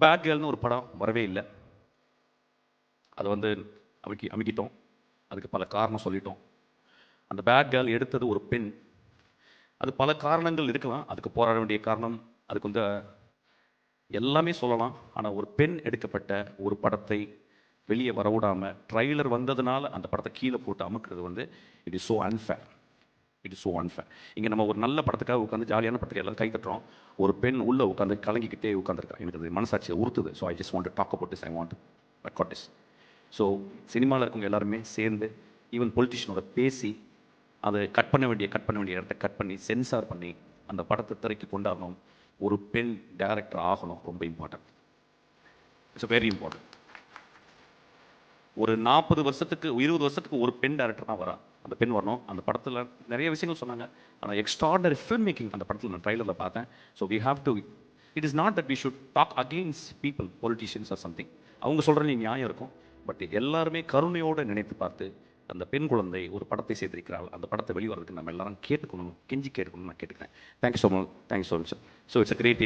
Bad கேர்ள்னு ஒரு படம் வரவே இல்லை. அதை வந்து அமுக்கிட்டோம். அதுக்கு பல காரணம் சொல்லிட்டோம். அந்த பேட் கேர்ள் எடுத்தது ஒரு பெண். அது பல காரணங்கள் இருக்கலாம். அதுக்கு போராட வேண்டிய காரணம், அதுக்கு வந்து எல்லாமே சொல்லலாம். ஆனால் ஒரு பெண் எடுக்கப்பட்ட ஒரு படத்தை வெளியே வரவிடாமல் ட்ரைலர் வந்ததுனால அந்த படத்தை கீழே போட்டு அமுக்கிறது வந்து it is so unfair. It is so unfair. இங்கே நம்ம ஒரு நல்ல படத்துக்காக உட்காந்து ஜாலியான படத்துக்கு எல்லாம் கை தட்டுறோம். ஒரு பெண் உள்ளே உட்காந்து கலங்கிக்கிட்டே உட்காந்துருக்கா. எனக்கு அது மனசாட்சியை உறுத்துது. So I just want to talk about this. I want record this. So சினிமாவில் இருக்கவங்க எல்லாருமே சேர்ந்து ஈவன் பொலிட்டிஷியனோட பேசி அதை கட் பண்ண வேண்டிய இடத்த கட் பண்ணி சென்சார் பண்ணி அந்த படத்தை திரைக்கு கொண்டாடணும். ஒரு பெண் டைரக்டர் ஆகணும். ரொம்ப இம்பார்ட்டன்ட். It's very important. ஒரு 40 வருஷத்துக்கு 20 வருஷத்துக்கு ஒரு பெண் டைரக்டர் தான் வரா. அந்த பெண் வரணும். அந்த படத்தில் நிறைய விஷயங்கள் சொன்னாங்க. ஆனால் எக்ஸ்ட்ராடனரி ஃபில்ம் மேக்கிங் அந்த படத்தில் நான் ட்ரைலரில் பார்த்தேன். So we have to it is not that we should talk against people, politicians or something. அவங்க சொல்கிறேன் நியாயம் இருக்கும். பட் எல்லாருமே கருணையோடு நினைத்து பார்த்து அந்த பெண் குழந்தை ஒரு படத்தை செய்திருக்கிறாள். அந்த படத்தை வெளிவரதுக்கு நம்ம எல்லாரும் கேட்டுக்கணும், கெஞ்சி கேட்டுக்கணும்னு நான் கேட்டுக்கிறேன். Thank you so much. Thank you so much. So it's a great